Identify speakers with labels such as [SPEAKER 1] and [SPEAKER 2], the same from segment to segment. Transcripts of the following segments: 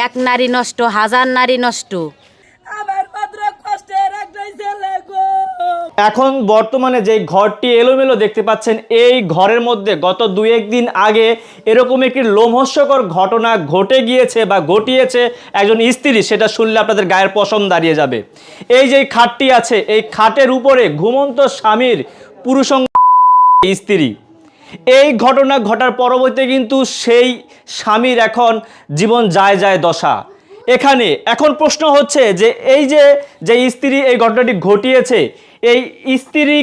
[SPEAKER 1] এক নারী নষ্ট, হাজার নারী নষ্ট।
[SPEAKER 2] এখন বর্তমানে যে ঘরটি এলোমেলো দেখতে পাচ্ছেন, এই ঘরের মধ্যে গত 2-1 দিন আগে এরকম একটি লোমহর্ষকর ঘটনা ঘটে গিয়েছে বা ঘটিয়েছে একজন স্ত্রী। সেটা শুনলে আপনাদের গায়ের পশম দাঁড়িয়ে যাবে। এই যে খাটটি আছে, এই খাটের উপরে ঘুমন্ত স্বামীর পুরুষাঙ্গ স্ত্রী। এই ঘটনা ঘটার পরবর্তীতে কিন্তু সেই স্বামীর এখন জীবন যায় যায় দশা। এখন প্রশ্ন হচ্ছে যে এই যে স্ত্রী এই ঘটনাটি ঘটিয়েছে, এই স্ত্রী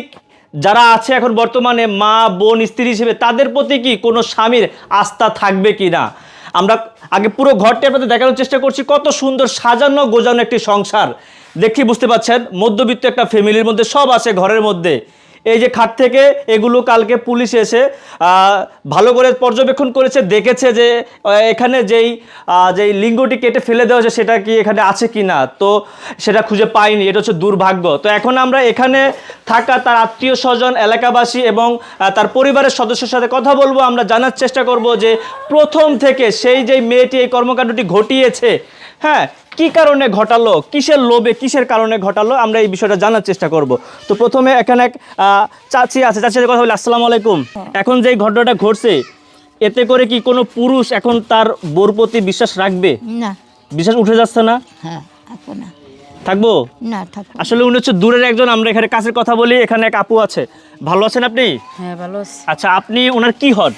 [SPEAKER 2] যারা আছে এখন বর্তমানে মা বোন স্ত্রী হিসেবে, তাদের প্রতি কি কোনো স্বামীর আস্থা থাকবে কি না? আমরা আগে পুরো ঘরটি আপনাদের দেখানোর চেষ্টা করছি। কত সুন্দর সাজানো গোজানো একটি সংসার দেখি বুঝতে পাচ্ছেন। মধ্যবিত্ত একটা ফ্যামিলির মধ্যে সব আছে ঘরের মধ্যে। এই যে খাট থেকে এগুলো কালকে পুলিশ এসে ভালো করে পর্যবেক্ষণ করেছে, দেখেছে যে এখানে যেই লিঙ্গটি কেটে ফেলে দেওয়া হয়েছে সেটা কি এখানে আছে কি না, তো সেটা খুঁজে পাইনি। এটা হচ্ছে দুর্ভাগ্য। তো এখন আমরা এখানে থাকা তার আত্মীয় স্বজন, এলাকাবাসী এবং তার পরিবারের সদস্যের সাথে কথা বলবো। আমরা জানার চেষ্টা করব যে প্রথম থেকে সেই যে মেয়েটি এই কর্মকাণ্ডটি ঘটিয়েছে, হ্যাঁ, কি কারণে ঘটালো, কিসের লোভে, কিসের কারণে ঘটালো, আমরা এই বিষয়টা জানার চেষ্টা করব। তো প্রথমে এখানে এক চাচি আছে, চাচির কথা বলি। আসসালামু আলাইকুম। এখন যে ঘটনাটা ঘটছে, এতে করে কি কোনো পুরুষ এখন তার বোর প্রতি বিশ্বাস রাখবে?
[SPEAKER 3] না।
[SPEAKER 2] বিশ্বাস উঠে যাচ্ছে না?
[SPEAKER 3] হ্যাঁ, থাকবো না।
[SPEAKER 2] থাকবো
[SPEAKER 3] না, থাকবো।
[SPEAKER 2] আসলে উনি হচ্ছে দূরের একজন, আমরা এখানে কাছের কথা বলি। এখানে এক আপু আছে। ভালো আছেন আপনি?
[SPEAKER 1] হ্যাঁ, ভালো আছি।
[SPEAKER 2] আচ্ছা, আপনি ওনার কি হন?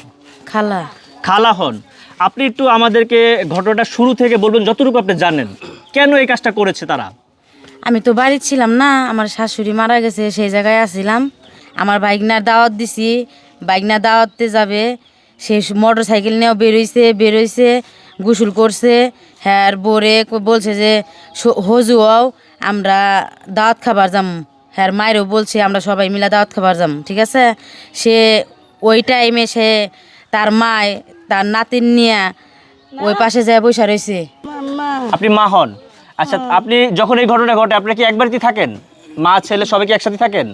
[SPEAKER 1] খালা।
[SPEAKER 2] খালা হন। আপনি একটু আমাদেরকে ঘটনাটা শুরু থেকে বলবেন যতটুকু আপনি জানেন, কেন এই কাজটা করেছে তারা?
[SPEAKER 1] আমি তো বাড়ি ছিলাম না, আমার শাশুড়ি মারা গেছে, সেই জায়গায় আসছিলাম। আমার বাইকনার দাওয়াত দিছি, বাইকনা দাওয়াতে যাবে, সে মোটর সাইকেল নিয়েও বেরোইছে, গোসল করছে। হ্যাঁ, বোরে বলছে যে হজুয়াও আমরা দাওয়াত খাবার যাম। হ্যাঁ, মায়েরও বলছে আমরা সবাই মিলে দাওয়াত খাবার যাম, ঠিক আছে। সে ওই টাইমে সে তার মায় তার নাতিন নিয়ে ওই পাশে যায় বসে রয়েছে।
[SPEAKER 2] আপনি মা হন? আচ্ছা, আপনি যখন এই ঘটনা ঘটে আপনি কি একবারই থাকেন? মা ছেলে সবাই কি একসাথে থাকেন?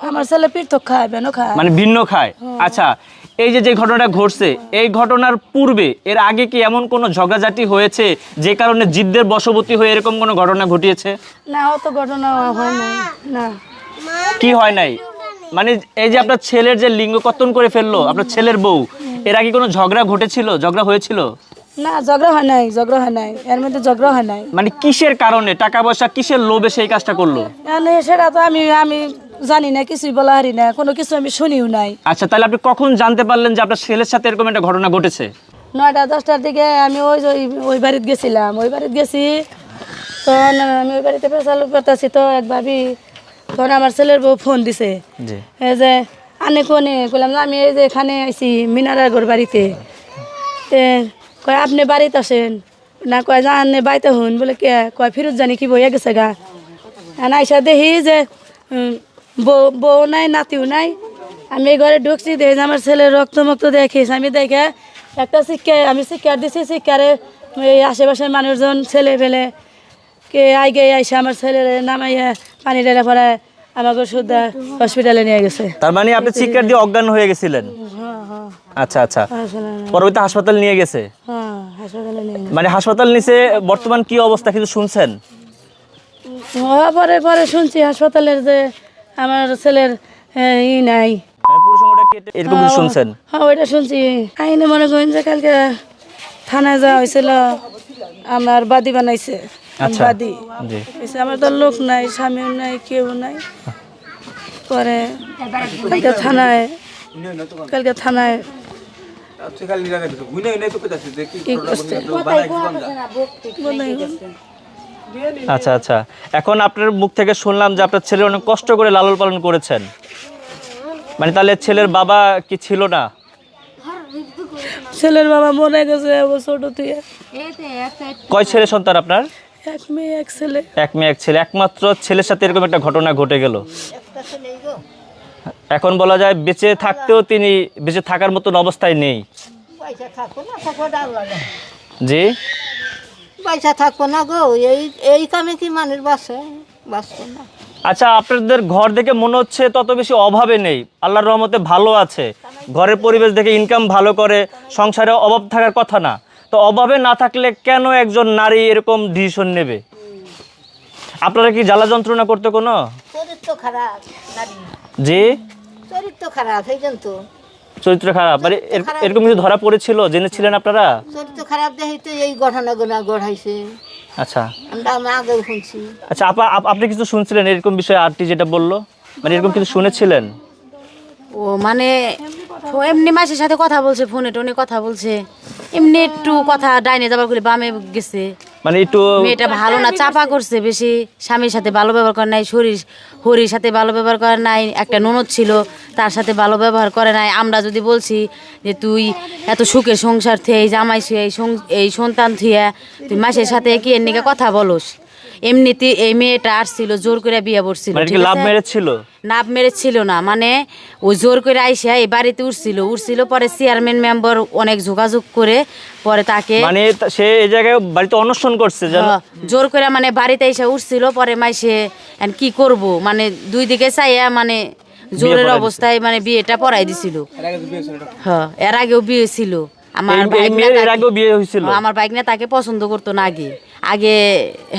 [SPEAKER 3] আমার ছেলে পৃথক খায়, বেনো খায়,
[SPEAKER 2] মানে ভিন্ন খায়। আচ্ছা, এই যে ঘটনাটা ঘটছে, এই ঘটনার পূর্বে এর আগে কি এমন কোনো ঝগড়াঝাটি হয়েছে যে কারণে জিদ্দের বশবর্তী হয়ে এরকম কোনো ঘটনা ঘটিয়েছে?
[SPEAKER 3] না, অত ঘটনা হয় নাই। না।
[SPEAKER 2] কি হয় নাই? মানে এই যে আপনার ছেলের যে লিঙ্গ কর্তন করে ফেললো আপনার ছেলের বউ, এর আগে কোনো ঝগড়া ঘটেছিল, ঝগড়া হয়েছিল?
[SPEAKER 3] না, ঝগড়া হয় নাই, এর মধ্যে ঝগড়া হয় নাই।
[SPEAKER 2] মানে কিসের কারণে, টাকা পয়সা কিসের লোভে সেই কাজটা করলো?
[SPEAKER 3] সেটা তো আমি জানি না, কিছুই বলা হারি না, কোনো কিছু আমি শুনিও নাই।
[SPEAKER 2] আচ্ছা, তাহলে আপনি কখন জানতে পারলেন যে আপনার ছেলের সাথে এরকম একটা ঘটনা ঘটেছে?
[SPEAKER 3] 9টা-10টার দিকে আমি ওই বাড়িতে গেছিলাম। ওই বাড়িতে গেছি, তখন আমি ওই বাড়িতে পেঁচাল করতেছি, তো এক ভাবি তখন আমার ছেলের বউ ফোন দিছে যে আনে কোনে, বললাম আমি এই যে এখানে আইছি মিনারাগর বাড়িতে। কয় আপনি বাড়িতে আসেন না? কয় যা আনে বাড়িতে হন। বলে কে? কয় ফিরত জানি কি বইয়া গেছে গা। আইসা দেখি যে বউ নাই, নাতিও নাই। আমি এই ঘরে ঢুকছি, দেখি যে আমার ছেলের রক্ত দেখিস। আমি দেখে একটা আমি শিক্ষার দিছি, শিক্ষারে এই আশেপাশের মানুষজন ছেলে ফেলে কে আইগে আইসা আমার ছেলের নামাইয়া পানি ঢেলে পরে আমাকে সুদ্ধা হসপিটালে নিয়ে গেছে।
[SPEAKER 2] তার মানে আপনি চিৎকার দিয়ে অজ্ঞান হয়ে গেছিলেন? আচ্ছা আচ্ছা, পরবর্তীতে হাসপাতাল নিয়ে গেছে? মানে হাসপাতাল নিচে বর্তমান কি অবস্থা কিছু শুনছেন?
[SPEAKER 3] পরে শুনছি হাসপাতালের যে আমার ছেলের নাই,
[SPEAKER 2] এরকম শুনছেন?
[SPEAKER 3] হ্যাঁ, ওইটা শুনছি। আইনে মনে করেন যে কালকে থানায় যাওয়া হয়েছিল, আমার বাদী বানাইছে। বাদী আমার তো লোক নাই, স্বামীও নাই, কেউ নাই। পরে কালকে থানায়
[SPEAKER 2] আচ্ছা আচ্ছা, এখন আপনার মুখ থেকে শুনলাম যে আপনার ছেলে অনেক কষ্ট করে লালন পালন করেছেন। মানে তাহলে ছেলের বাবা কি ছিল না?
[SPEAKER 3] ছেলের বাবা মরে গেছে ছোট থেকে।
[SPEAKER 2] কয় ছেলে সন্তান আপনার?
[SPEAKER 3] এক মেয়ে এক ছেলে।
[SPEAKER 2] এক মেয়ে এক ছেলে। একমাত্র ছেলের সাথে এরকম একটা ঘটনা ঘটে গেল। এখন বলা যায় বেঁচে থাকতেও তিনি বেঁচে থাকার মতন অবস্থায় নেই। জি,
[SPEAKER 4] পয়সা থাকবো না গো, এই কামে কি মানুষ বাঁচবো না।
[SPEAKER 2] আচ্ছা, আপনাদের ঘর দেখে মনে হচ্ছে তত বেশি অভাবে নেই, আল্লাহর রহমতে ভালো আছে। ঘরের পরিবেশ দেখে ইনকাম ভালো করে, সংসারে অভাব থাকার কথা না। তো অভাবে না থাকলে কেন একজন নারী এরকম ডিসিশন নেবে? আপনারা কি জ্বালা যন্ত্রণা করতে কোনো?
[SPEAKER 4] চরিত্র খারাপ নারী,
[SPEAKER 2] জি,
[SPEAKER 4] চরিত্র খারাপ এই জন্য তো
[SPEAKER 2] চরিত্র খারাপ, মানে এরকম কিছু ধরা পড়েছিল, জেনেছিলেন আপনারা?
[SPEAKER 4] চরিত্র খারাপ দেখি তো এই ঘটনাগুলো গড়াইছে,
[SPEAKER 2] আচ্ছা
[SPEAKER 4] আমরা আগেও শুনছি।
[SPEAKER 2] আচ্ছা, আপনি কিছু শুনছিলেন এরকম বিষয়ে? আরটি যেটা বললো, মানে এরকম কিছু শুনেছিলেন?
[SPEAKER 1] ও মানে এমনি মাসের সাথে কথা বলছে, ফোনে টোনে কথা বলছে, এমনি একটু কথা ডাইনে যাবার করে বামে গেছে।
[SPEAKER 2] মানে একটু
[SPEAKER 1] মেয়েটা ভালো না, চাপা করছে বেশি, স্বামীর সাথে ভালো ব্যবহার করে নাই, হরির সাথে ভালো ব্যবহার করে নাই, একটা ননদ ছিল তার সাথে ভালো ব্যবহার করে নাই। আমরা যদি বলছি যে তুই এত সুখের সংসার থেকে এই জামাই ছুঁয়ে এই সন্তান থুয়ে তুই মাসের সাথে কি এর নিকে কথা বলোস, এমনিতে এই মেয়েটা আসছিল জোর করে বিয়ে করছিল।
[SPEAKER 2] মানে কি লাভ ম্যারেজ ছিল?
[SPEAKER 1] নাপ মেরেছিল না, মানে ওই জোর করে আইসা এই বাড়িতে উঠছিল পরে চেয়ারম্যান মেম্বার অনেক যোগাযোগ করে পরে তাকে
[SPEAKER 2] মানে সে এই জায়গায় বাড়িতে অনশন করছে জানো?
[SPEAKER 1] জোর করে মানে বাড়িতে এসে উঠছিল, পরে মাইসে কি করব মানে দুই দিকে চাইয়া মানে জোরের অবস্থায় মানে বিয়েটা পড়াই দিছিল। হ্যাঁ, এর আগেও বিয়ে ছিল। আমার আমার বাইক না তাকে পছন্দ করতো না, আগে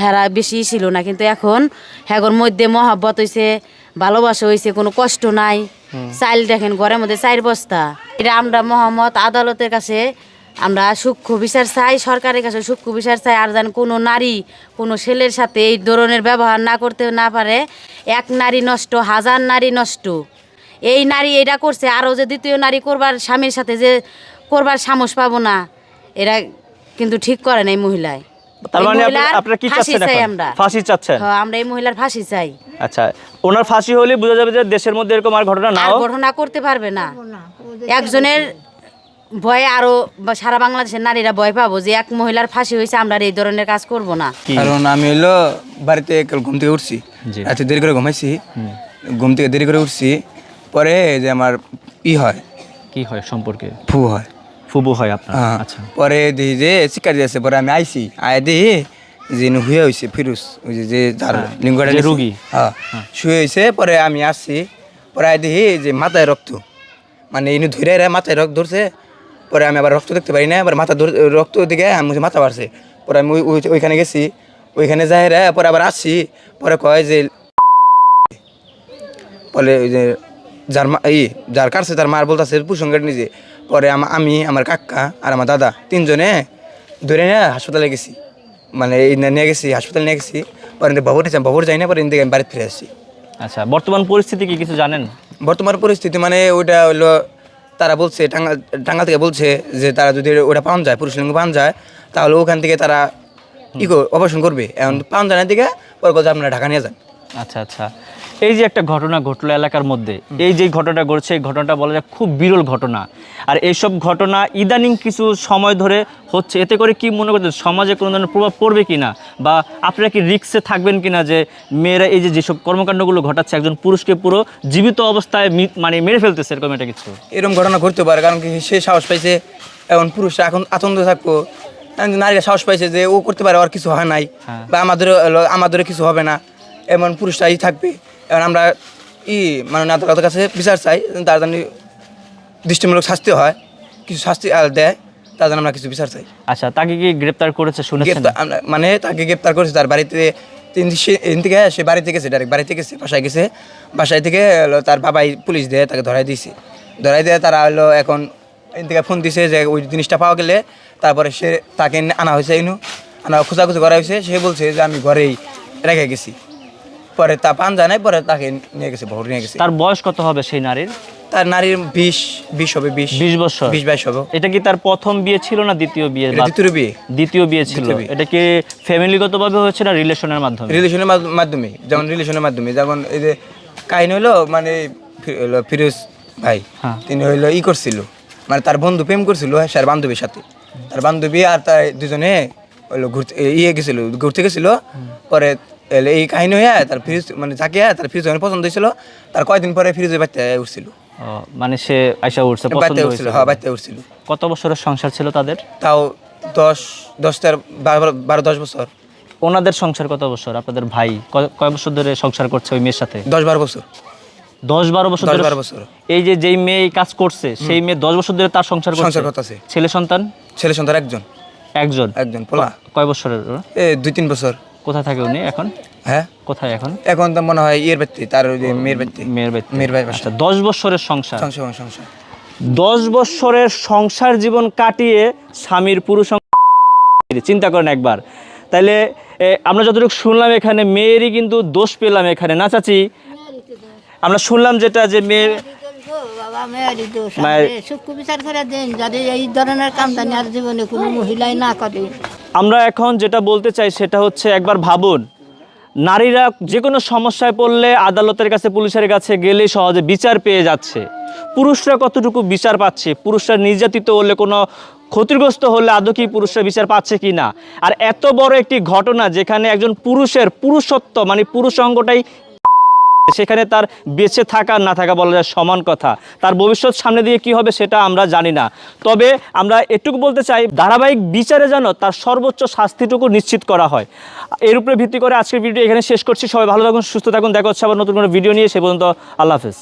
[SPEAKER 1] হেরা বেশি ছিল না, কিন্তু এখন হ্যাগর মধ্যে মহাব্বত হয়েছে, ভালোবাসা হয়েছে, কোনো কষ্ট নাই। চাইল দেখেন ঘরের মধ্যে 4 বস্তা। এটা আমরা মহম্মদ আদালতের কাছে আমরা সূক্ষ্ম বিচার চাই, সরকারের কাছে সূক্ষ্ম বিচার চাই। আর যেন কোনো নারী কোনো ছেলের সাথে এই ধরনের ব্যবহার না করতে না পারে। এক নারী নষ্ট, 1000 নারী নষ্ট। এই নারী এটা করছে, আরও যে দ্বিতীয় নারী করবার স্বামীর সাথে যে করবার সাহস পাবো না, এরা কিন্তু ঠিক করে না এই মহিলায়।
[SPEAKER 2] তার মানে আপনারা কি চাচ্ছেন এখন?
[SPEAKER 1] আমরা
[SPEAKER 2] ফাঁসি চাচ্ছেন?
[SPEAKER 1] হ্যাঁ, আমরা এই মহিলার ফাঁসি চাই।
[SPEAKER 2] আচ্ছা, ওনার ফাঁসি হলে বোঝা যাবে যে দেশের মধ্যে এরকম আর ঘটনা
[SPEAKER 1] আর
[SPEAKER 2] নাও
[SPEAKER 1] ঘটনা করতে পারবে না। একজনের ভয়ে আরো সারা বাংলাদেশের নারীরা ভয় পাবো যে এক মহিলার ফাঁসি হয়েছে, আমরা আর এই ধরনের কাজ করব না।
[SPEAKER 5] কারণ আমি হলো বাড়িতে কাল ঘুম থেকে উঠছি, এত দেরি করে ঘুমাইছি, ঘুম থেকে দেরি করে উঠছি, পরে যে আমার হয়
[SPEAKER 2] কি হয় সম্পর্কে
[SPEAKER 5] ফু হয়,
[SPEAKER 2] ফুবু হয় আপনার?
[SPEAKER 5] হ্যাঁ।
[SPEAKER 2] আচ্ছা,
[SPEAKER 5] পরে দেখি যে শিকার দিয়েছে, পরে আমি আইছি, আয় দেখি যে হুয়ে হয়েছে ফিরুজ, ওই যে যার লিঙ্গটা
[SPEAKER 2] যে রোগী।
[SPEAKER 5] হ্যাঁ, শুয়ে হয়েছে। পরে আমি আসছি, পরে আয় দেখি যে মাথায় রক্ত, মানে ইনি ধরে মাথায় রক্ত ধরছে। পরে আমি আবার রক্ত দেখতে পারি না, আবার মাথা রক্ত দিকে আমি মাথা বাড়ছে। পরে আমি ওইখানে গেছি, ওইখানে যাই রে, পরে আবার আসছি। পরে কয় যে বলে ওই যে যার কাটছে তার মার বলতেছে প্রসঙ্গের নিজে। পরে আমি আমার কাকা আর আমার দাদা 3 জনে ধরে নিয়ে হাসপাতালে গেছি, মানে নিয়ে গেছি হাসপাতালে নিয়ে গেছি। পরে বাবুর যাই না, পরে এদিকে আমি বাড়িতে ফিরে আসছি।
[SPEAKER 2] আচ্ছা, বর্তমান পরিস্থিতি কি কিছু জানেন?
[SPEAKER 5] বর্তমান পরিস্থিতি মানে ওইটা হলো তারা বলছে টাঙ্গাল থেকে বলছে যে তারা যদি ওটা পাওয়া যায়, পুরুষ লিঙ্গ পাওয়া যায়, তাহলে ওখান থেকে তারা অপারেশন করবে। এখন পাওয়া যায় না দিকে পরে বলছে আপনারা ঢাকা নিয়ে যান।
[SPEAKER 2] আচ্ছা আচ্ছা, এই যে একটা ঘটনা ঘটলো এলাকার মধ্যে, এই যে ঘটনাটা ঘটছে, এই ঘটনাটা বলা যায় খুব বিরল ঘটনা। আর এইসব ঘটনা ইদানিং কিছু সময় ধরে হচ্ছে, এতে করে কি মনে করছেন সমাজে কোনো ধরনের প্রভাব পড়বে কিনা, বা আপনারা কি রিস্কে থাকবেন কিনা যে মেয়েরা এই যে যেসব কর্মকাণ্ডগুলো ঘটাচ্ছে, একজন পুরুষকে পুরো জীবিত অবস্থায় মানে মেরে ফেলতেছে, এরকম একটা কিছু?
[SPEAKER 5] এরকম ঘটনা ঘটতে পারে, কারণ কি সে সাহস পাইছে। এখন পুরুষরা এখন আতঙ্ক থাকবো, নারীরা সাহস পাইছে যে ও করতে পারে, আর কিছু হয় নাই, বা আমাদের কিছু হবে না, এমন পুরুষরাই থাকবে। এখন আমরা মানে আদালতের কাছে বিচার চাই, তার জন্য দৃষ্টিমূলক শাস্তি হয়, কিছু শাস্তি দেয়, তার জন্য আমরা কিছু বিচার চাই।
[SPEAKER 2] আচ্ছা, তাকে কি গ্রেপ্তার করেছে শুনেছেন?
[SPEAKER 5] মানে তাকে গ্রেপ্তার করেছে, তার বাড়িতে থেকে সে বাড়িতে গেছে, ডাইরেক্ট বাড়িতে গেছে, বাসায় গেছে। বাসায় থেকে তার বাবাই পুলিশ দিয়ে তাকে ধরাই দিয়েছে। ধরাই দিয়ে তারা হলো এখন এখান থেকে ফোন দিছে যে ওই জিনিসটা পাওয়া গেলে তারপরে সে তাকে আনা হয়েছে, খোঁজাখুঁজি করা হয়েছে। সে বলছে যে আমি ঘরেই রেখে গেছি। পরে তা পান জানাই, পরে তাকে নিয়ে গেছে, ভোর নিয়ে গেছে।
[SPEAKER 2] তার বয়স কত হবে সেই নারীর?
[SPEAKER 5] তার নারীর 20 হবে,
[SPEAKER 2] 20 বছর,
[SPEAKER 5] 20-22 হবে।
[SPEAKER 2] এটা কি তার প্রথম বিয়ে ছিল না দ্বিতীয় বিয়ে? দ্বিতীয় বিয়ে ছিল। এটা কি ফ্যামিলিগতভাবে হয়েছে না রিলেশনের মাধ্যমে?
[SPEAKER 5] রিলেশনের মাধ্যমে, যেমন রিলেশনের মাধ্যমে, যেমন এই যে কাহিনী হলো, মানে ফিরোজ ভাই তিনি হইলো করছিল, মানে তার বন্ধু প্রেম করছিল স্যার বান্ধবীর সাথে। তার বান্ধবী আর তার দুজনে হইলো ঘুরতে গেছিল। পরে এই কাহিনী হয়ে তার ফ্রিজ মানে যাকে তার ফ্রিজ পছন্দ হয়েছিল, তার কয়েকদিন পরে ফ্রিজে বাচ্চা উঠছিল।
[SPEAKER 2] মানে সে আইসা উঠছে,
[SPEAKER 5] বাচ্চা উঠছিল। হ্যাঁ, বাচ্চা উঠছিল।
[SPEAKER 2] কত বছরের সংসার ছিল তাদের?
[SPEAKER 5] তাও 10 বছর।
[SPEAKER 2] ওনাদের সংসার কত বছর? আপনাদের ভাই কয় বছর ধরে সংসার করছে ওই মেয়ের সাথে?
[SPEAKER 5] 10-12 বছর।
[SPEAKER 2] 10-12 বছর। এই যে যেই মেয়ে কাজ করছে সেই মেয়ে 10 বছর ধরে তার সংসার করছে। ছেলে সন্তান?
[SPEAKER 5] ছেলে সন্তান একজন।
[SPEAKER 2] একজন
[SPEAKER 5] একজন পোলা।
[SPEAKER 2] কয় বছরের ওর?
[SPEAKER 5] 2-3 বছর।
[SPEAKER 2] কোথায় থাকে উনি এখন?
[SPEAKER 5] হ্যাঁ,
[SPEAKER 2] কোথায় এখন?
[SPEAKER 5] এখন তো মনে হয় ইয়ের বাড়িতে, তার ওই যে মেয়ের বাড়িতে।
[SPEAKER 2] মেয়ের বাড়িতে।
[SPEAKER 5] মেয়ের বাড়ি
[SPEAKER 2] আচ্ছা, 10 বছরের সংসার।
[SPEAKER 5] সংসার।
[SPEAKER 2] 10 বছরের সংসার জীবন কাটিয়ে স্বামীর পুরুষ চিন্তা করেন একবার। তাইলে আমরা যতটুকু শুনলাম এখানে মেয়েরই কিন্তু দোষ পেলাম এখানে, না চাচি? আমরা শুনলাম যেটা যে মেয়ের
[SPEAKER 4] বাবা মেয়েরই দোষ।
[SPEAKER 2] মায়ের-
[SPEAKER 4] সূক্ষ্ম বিচার করে দেন যাতে এই ধরনের কামদানি আর জীবনে কোনো মহিলাই না করে।
[SPEAKER 2] আমরা এখন যেটা বলতে চাই সেটা হচ্ছে, একবার ভাবুন, নারীরা যে কোনো সমস্যায় পড়লে আদালতের কাছে, পুলিশের কাছে গেলেই সহজে বিচার পেয়ে যাচ্ছে। পুরুষরা কতটুকু বিচার পাচ্ছে? পুরুষরা নির্যাতিত হলে, কোনো ক্ষতিগ্রস্ত হলে আদৌ কি পুরুষরা বিচার পাচ্ছে কি না? আর এত বড় একটি ঘটনা যেখানে একজন পুরুষের পুরুষত্ব মানে পুরুষ অঙ্গটাই, সেখানে তার বেঁচে থাকা না থাকা বলা যায় সমান কথা। তার ভবিষ্যৎ সামনে দিয়ে কি হবে সেটা আমরা জানি না। তবে আমরা এটুকু বলতে চাই, ধারাবাহিক বিচারে যেন তার সর্বোচ্চ শাস্তিটুকু নিশ্চিত করা হয়। এর উপরে ভিত্তি করে আজকের ভিডিও এখানে শেষ করছি। সবাই ভালো থাকুন, সুস্থ থাকুন। দেখা হচ্ছে আবার নতুন কোনো ভিডিও নিয়ে। সে পর্যন্ত আল্লাহ হাফেজ।